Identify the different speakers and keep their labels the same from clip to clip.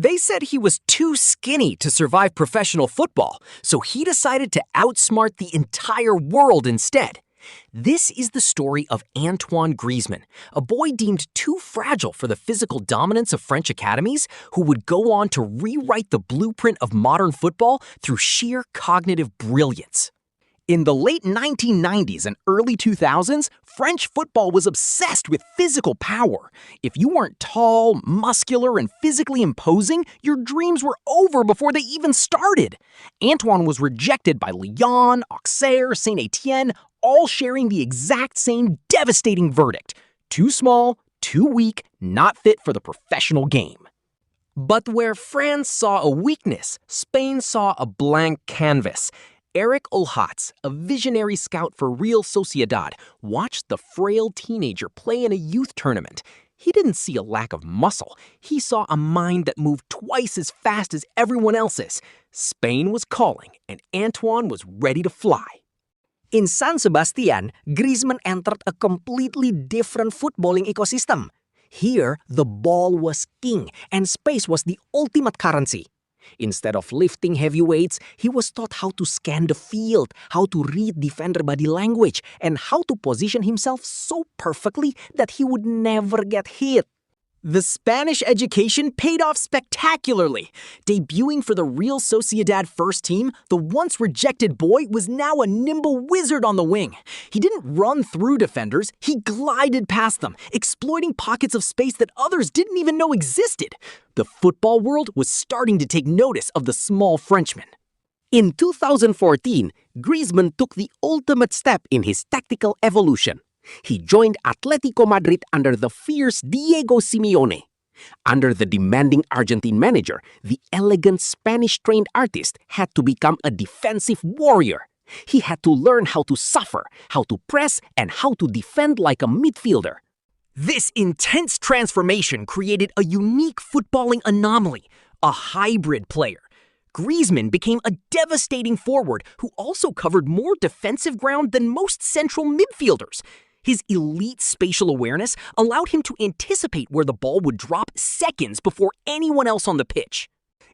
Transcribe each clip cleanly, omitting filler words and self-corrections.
Speaker 1: They said he was too skinny to survive professional football, so he decided to outsmart the entire world instead. This is the story of Antoine Griezmann, a boy deemed too fragile for the physical dominance of French academies, who would go on to rewrite the blueprint of modern football through sheer cognitive brilliance. In the late 1990s and early 2000s, French football was obsessed with physical power. If you weren't tall, muscular, and physically imposing, your dreams were over before they even started. Antoine was rejected by Lyon, Auxerre, Saint-Étienne, all sharing the exact same devastating verdict: too small, too weak, not fit for the professional game. But where France saw a weakness, Spain saw a blank canvas. Eric Olhatz, a visionary scout for Real Sociedad, watched the frail teenager play in a youth tournament. He didn't see a lack of muscle. He saw a mind that moved twice as fast as everyone else's. Spain was calling, and Antoine was ready to fly.
Speaker 2: In San Sebastian, Griezmann entered a completely different footballing ecosystem. Here, the ball was king, and space was the ultimate currency. Instead of lifting heavy weights, he was taught how to scan the field, how to read defender body language, and how to position himself so perfectly that he would never get hit.
Speaker 1: The Spanish education paid off spectacularly. Debuting for the Real Sociedad first team, the once-rejected boy was now a nimble wizard on the wing. He didn't run through defenders, he glided past them, exploiting pockets of space that others didn't even know existed. The football world was starting to take notice of the small Frenchman.
Speaker 2: In 2014, Griezmann took the ultimate step in his tactical evolution. He joined Atlético Madrid under the fierce Diego Simeone. Under the demanding Argentine manager, the elegant Spanish-trained artist had to become a defensive warrior. He had to learn how to suffer, how to press, and how to defend like a midfielder.
Speaker 1: This intense transformation created a unique footballing anomaly, a hybrid player. Griezmann became a devastating forward who also covered more defensive ground than most central midfielders. His elite spatial awareness allowed him to anticipate where the ball would drop seconds before anyone else on the pitch.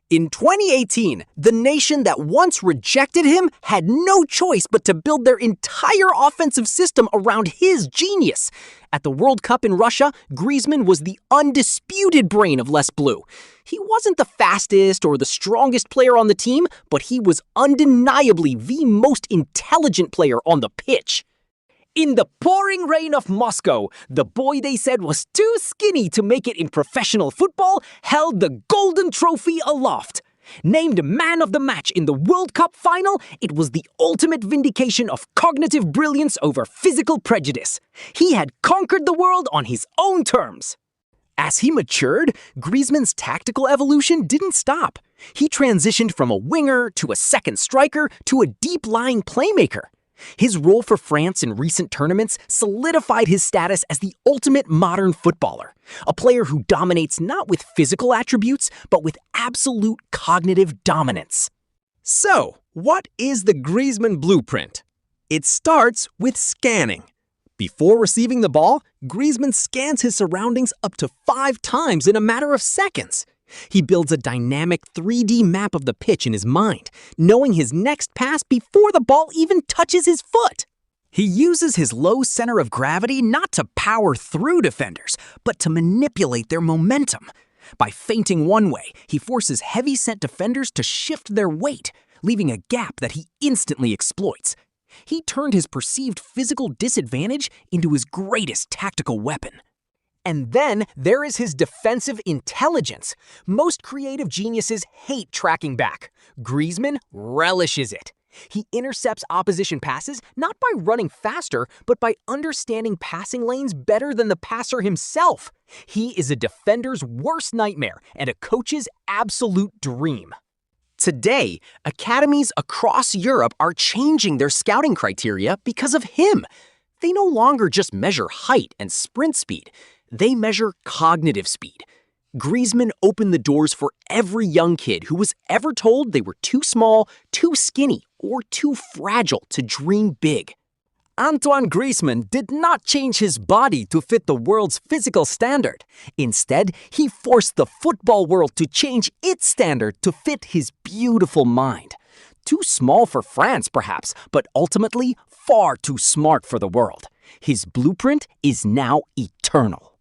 Speaker 1: In 2018, the nation that once rejected him had no choice but to build their entire offensive system around his genius. At the World Cup in Russia, Griezmann was the undisputed brain of Les Bleus. He wasn't the fastest or the strongest player on the team, but he was undeniably the most intelligent player on the pitch. In the pouring rain of Moscow, the boy they said was too skinny to make it in professional football held the golden trophy aloft. Named man of the match in the World Cup final, it was the ultimate vindication of cognitive brilliance over physical prejudice. He had conquered the world on his own terms. As he matured, Griezmann's tactical evolution didn't stop. He transitioned from a winger to a second striker to a deep-lying playmaker. His role for France in recent tournaments solidified his status as the ultimate modern footballer, a player who dominates not with physical attributes, but with absolute cognitive dominance.
Speaker 3: So, what is the Griezmann blueprint? It starts with scanning. Before receiving the ball, Griezmann scans his surroundings up to 5 times in a matter of seconds. He builds a dynamic 3D map of the pitch in his mind, knowing his next pass before the ball even touches his foot. He uses his low center of gravity not to power through defenders, but to manipulate their momentum. By feinting one way, he forces heavy-set defenders to shift their weight, leaving a gap that he instantly exploits. He turned his perceived physical disadvantage into his greatest tactical weapon. And then there is his defensive intelligence. Most creative geniuses hate tracking back. Griezmann relishes it. He intercepts opposition passes not by running faster, but by understanding passing lanes better than the passer himself. He is a defender's worst nightmare and a coach's absolute dream. Today, academies across Europe are changing their scouting criteria because of him. They no longer just measure height and sprint speed. They measure cognitive speed. Griezmann opened the doors for every young kid who was ever told they were too small, too skinny, or too fragile to dream big. Antoine Griezmann did not change his body to fit the world's physical standard. Instead, he forced the football world to change its standard to fit his beautiful mind. Too small for France, perhaps, but ultimately far too smart for the world. His blueprint is now eternal.